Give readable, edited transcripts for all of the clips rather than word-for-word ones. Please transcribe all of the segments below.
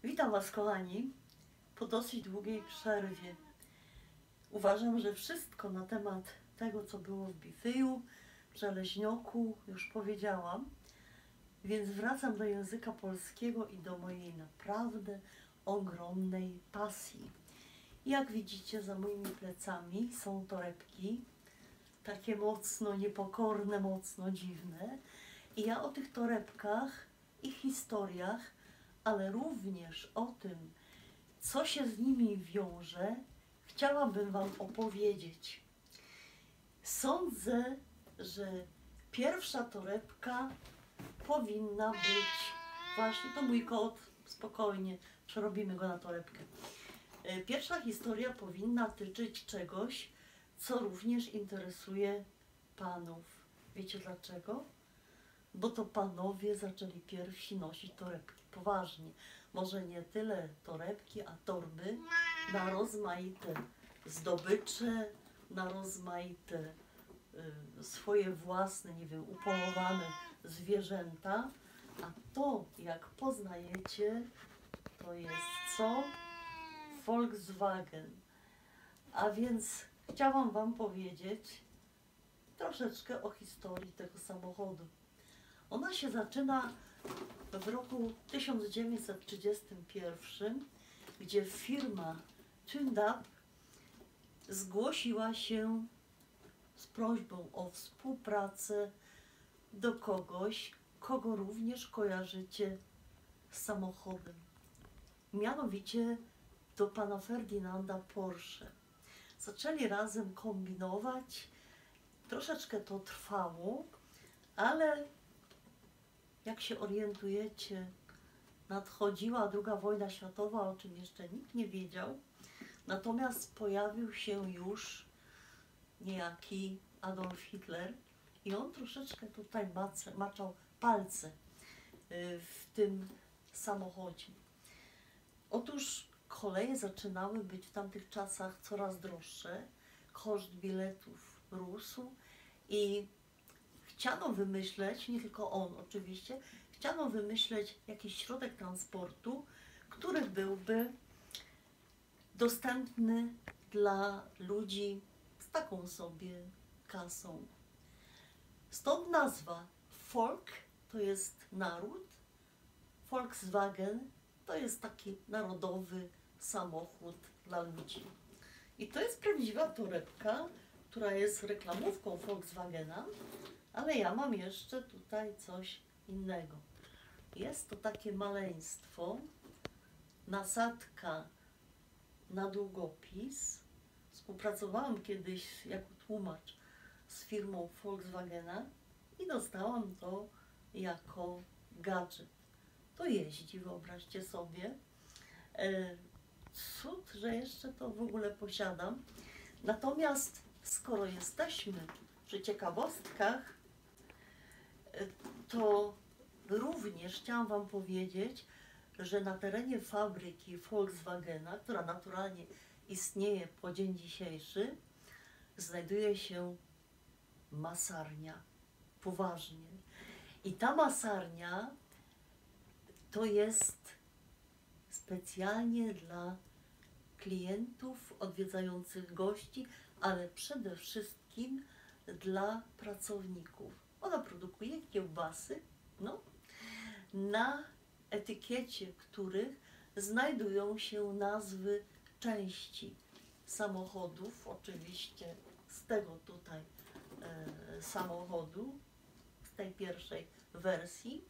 Witam Was, kochani, po dosyć długiej przerwie. Uważam, że wszystko na temat tego, co było w Bifyju, Żeleźnioku, już powiedziałam, więc wracam do języka polskiego i do mojej naprawdę ogromnej pasji. Jak widzicie, za moimi plecami są torebki, takie mocno niepokorne, mocno dziwne. I ja o tych torebkach, ich historiach, ale również o tym, co się z nimi wiąże, chciałabym Wam opowiedzieć. Sądzę, że pierwsza torebka powinna być, właśnie to mój kot, spokojnie, przerobimy go na torebkę. Pierwsza historia powinna tyczyć czegoś, co również interesuje panów. Wiecie dlaczego? Bo to panowie zaczęli pierwsi nosić torebki. Poważnie. Może nie tyle torebki, a torby na rozmaite zdobycze, na rozmaite swoje własne, nie wiem, upolowane zwierzęta. A to, jak poznajecie, to jest co? Volkswagen. A więc chciałam Wam powiedzieć troszeczkę o historii tego samochodu. Ona się zaczyna w roku 1931, gdzie firma Tuned Up zgłosiła się z prośbą o współpracę do kogoś, kogo również kojarzycie z samochodem. Mianowicie do pana Ferdynanda Porsche. Zaczęli razem kombinować. Troszeczkę to trwało, ale jak się orientujecie, nadchodziła II wojna światowa, o czym jeszcze nikt nie wiedział. Natomiast pojawił się już niejaki Adolf Hitler i on troszeczkę tutaj maczał palce w tym samochodzie. Otóż koleje zaczynały być w tamtych czasach coraz droższe, koszt biletów rósł i chciano wymyśleć, nie tylko on oczywiście, chciano wymyśleć jakiś środek transportu, który byłby dostępny dla ludzi z taką sobie kasą. Stąd nazwa Volk to jest naród, Volkswagen to jest taki narodowy samochód dla ludzi. I to jest prawdziwa torebka, która jest reklamówką Volkswagena, ale ja mam jeszcze tutaj coś innego. Jest to takie maleństwo, nasadka na długopis. Współpracowałam kiedyś jako tłumacz z firmą Volkswagena i dostałam to jako gadżet. To jeździ, wyobraźcie sobie. Cud, że jeszcze to w ogóle posiadam. Natomiast skoro jesteśmy przy ciekawostkach, to również chciałam Wam powiedzieć, że na terenie fabryki Volkswagena, która naturalnie istnieje po dzień dzisiejszy, znajduje się masarnia. Poważnie. I ta masarnia to jest specjalnie dla klientów odwiedzających gości, ale przede wszystkim dla pracowników. Ona produkuje kiełbasy, na etykiecie których znajdują się nazwy części samochodów, oczywiście z tego tutaj samochodu, z tej pierwszej wersji,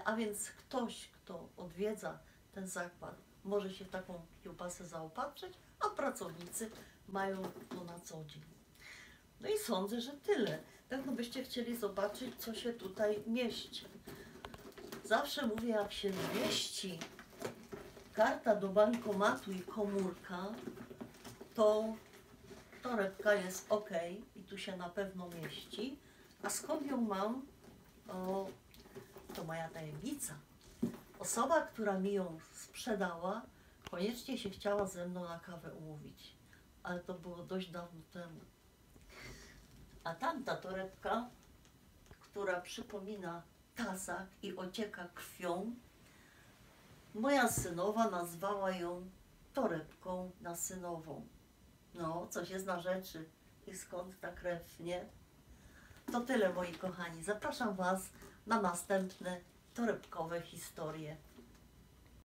a więc ktoś, kto odwiedza ten zakład, może się w taką kiełbasę zaopatrzyć, a pracownicy mają to na co dzień. No i sądzę, że tyle. Pewno byście chcieli zobaczyć, co się tutaj mieści. Zawsze mówię, jak się mieści karta do bankomatu i komórka, to torebka jest ok i tu się na pewno mieści. A skąd ją mam? O, to moja tajemnica. Osoba, która mi ją sprzedała, koniecznie się chciała ze mną na kawę umówić, ale to było dość dawno temu. A tamta torebka, która przypomina tasak i ocieka krwią, Moja synowa nazwała ją torebką na synową. No, coś jest na rzeczy. I skąd ta krew, nie? To tyle, moi kochani. Zapraszam Was na następne torebkowe historie.